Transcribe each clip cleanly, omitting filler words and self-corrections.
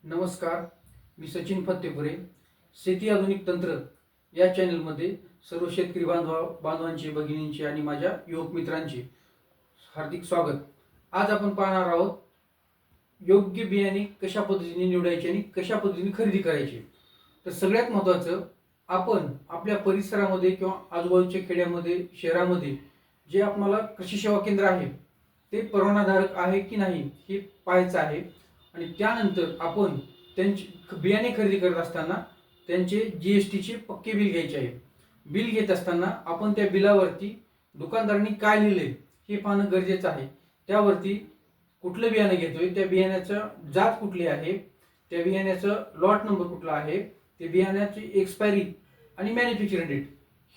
नमस्कार, मी सचिन फत्तेपुरे. शेती आधुनिक तंत्र या चॅनलमध्ये सर्व शेतकरी बांधवांचे, भगिनींचे आणि माझ्या युवक मित्रांचे हार्दिक स्वागत. आज आपण पाहणार आहोत योग्य बियाणे कशा पद्धतीने निवडायचे आणि कशा पद्धतीने खरेदी करायचे. तर सगळ्यात महत्त्वाचं, आपण आपल्या परिसरामध्ये किंवा आजूबाजूच्या खेड्यामध्ये, शहरामध्ये जे आपल्याला कृषी सेवा केंद्र आहे ते परवानाधारक आहे की नाही हे पाहायचं आहे. आणि त्यानंतर आपण त्यांचे बियाणे खरेदी करत असताना त्यांचे GSTचे पक्के बिल घ्यायचे आहे. बिल घेत असताना आपण त्या बिलावरती दुकानदारांनी काय लिहिलंय हे पाहणं गरजेचं आहे. त्यावरती कुठलं बियाणं घेतोय, त्या बियाण्याचं जात कुठली आहे, त्या बियाण्याचं लॉट नंबर कुठला आहे, त्या बियाण्याची एक्सपायरी आणि मॅन्युफॅक्चरिंग डेट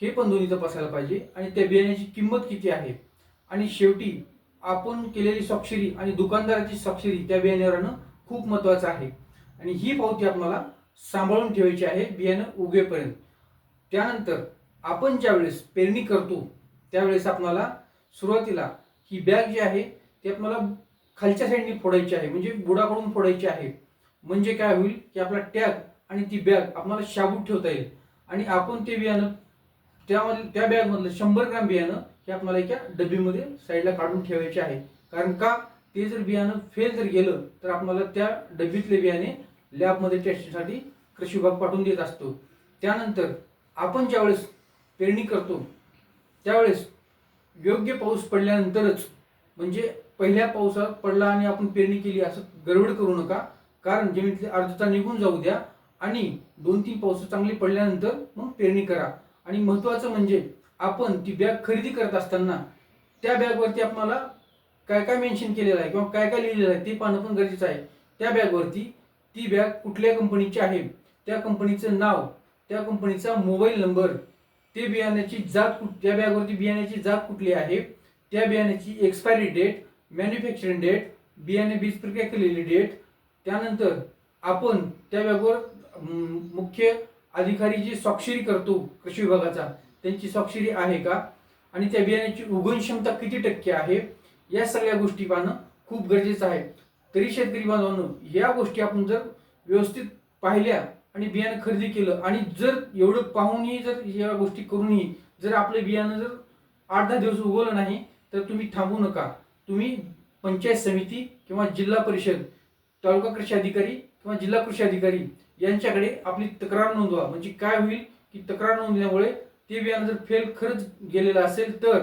हे पण दोन्ही तपासायला पाहिजे. आणि त्या बियाण्याची किंमत किती आहे आणि शेवटी आपण केलेली स्वाक्षरी आणि दुकानदाराची स्वाक्षरी त्या बियाण्यावर खूप महत्त्वाचं आहे. आणि ही पावती आपल्याला सांभाळून ठेवायची आहे बियाणं उगेपर्यंत. त्यानंतर आपण ज्यावेळेस पेरणी करतो त्यावेळेस आपल्याला सुरुवातीला ही बॅग जी आहे ती आपल्याला खालच्या साईडने फोडायची आहे, म्हणजे बुडाकडून फोडायची आहे. म्हणजे काय होईल की आपला टॅग आणि ती बॅग आपल्याला शाबूत ठेवता येईल. आणि आपण ते बियाणं त्या बॅगमधलं 100 ग्रॅम बियाणं हे आपल्याला एका डबीमध्ये साईडला काढून ठेवायचे आहे. कारण का, ते जर बियाणं फेल जर गेलं तर आपल्याला त्या डबीतले बियाणे लॅबमध्ये टेस्टसाठी कृषी विभाग पाठवून देत असतो. त्यानंतर आपण ज्यावेळेस पेरणी करतो त्यावेळेस योग्य पाऊस पडल्यानंतरच, म्हणजे पहिल्या पावसात पडला आणि आपण पेरणी केली असं गडबड करू नका. कारण जमिनीतली आर्द्रता निघून जाऊ द्या आणि 2-3 पाऊस चांगली पडल्यानंतर मग पेरणी करा. आणि महत्त्वाचं म्हणजे आपण ती बॅग खरेदी करत असताना त्या बॅगवरती आपल्याला काय काय मेन्शन केलेलं आहे किंवा काय काय लिहिलेलं आहे ते पाहणं पण गरजेचं आहे. त्या बॅगवरती ती बॅग कुठल्या कंपनीची आहे, त्या कंपनीचं नाव, त्या कंपनीचा मोबाईल नंबर, ते बियाण्याची जात, त्या बॅगवरती बियाण्याची जात कुठली आहे, त्या बियाण्याची एक्सपायरी डेट, मॅन्युफॅक्चरिंग डेट, बियाणे बीज प्रक्रिया केलेली डेट, त्यानंतर आपण त्या बॅगवर मुख्य अधिकारी जी स्वाक्षरी करतो कृषी विभागाचा त्यांची स्वाक्षरी आहे का, आणि त्या बियाण्याची उगवण क्षमता किती टक्के आहे, या सगळ्या गोष्टी पाहणं खूप गरजेचं आहे. तरी शेतकरी बांधवांनो, या गोष्टी आपण जर व्यवस्थित पाहिल्या आणि बियाणं खरेदी केलं, आणि जर एवढं पाहूनही जर या गोष्टी करूनही जर आपलं बियाणं जर 8-10 दिवस उगवलं नाही तर तुम्ही थांबू नका. तुम्ही पंचायत समिती किंवा जिल्हा परिषद, तालुका कृषी अधिकारी किंवा जिल्हा कृषी अधिकारी यांच्याकडे आपली तक्रार नोंदवा. म्हणजे काय होईल की तक्रार नोंदवल्यामुळे ते बियाणं जर फेल खरंच गेलेलं असेल तर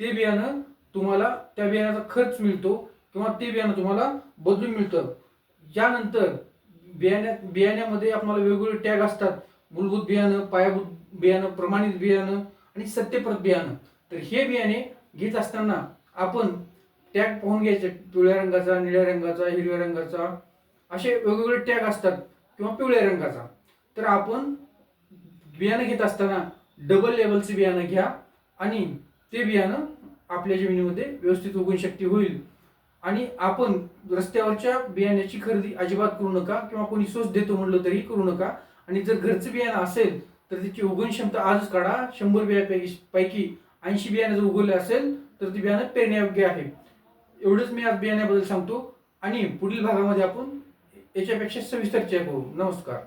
ते बियाणं तुम्हाला, त्या बियाण्याचा खर्च मिळतो किंवा ते बियाणं तुम्हाला बदलून मिळतं. यानंतर बियाण्यामध्ये आपल्याला वेगवेगळे टॅग असतात: मूलभूत बियाणं, पायाभूत बियाणं, प्रमाणित बियाणं आणि सत्यप्रत बियाणं. तर हे बियाणे घेत असताना आपण टॅग पाहून घ्यायचे. पिवळ्या रंगाचा, निळ्या रंगाचा, हिरव्या रंगाचा, असे वेगवेगळे टॅग असतात किंवा पिवळ्या रंगाचा. तर आपण बियाणं घेत असताना डबल लेवलचे बियाणं घ्या आणि ते बियाणं आपल्या जमिनीमध्ये व्यवस्थित उगवण शक्ती होईल. आणि आपण रस्त्यावरच्या बियाण्याची खरेदी अजिबात करू नका, किंवा कोणी स्वस्त देतो म्हणलं तरी करू नका. आणि जर घरचं बियाणं असेल तर त्याची उगवण क्षमता आजच काढा. 100 बियापैकी 80 बियाणं जर उगवले असेल तर ते बियाणं पेरण्यायोग्य आहे. एवढंच मी आज बियाण्याबद्दल सांगतो आणि पुढील भागामध्ये आपण याच्यापेक्षा सविस्तर चर्चा करू. नमस्कार.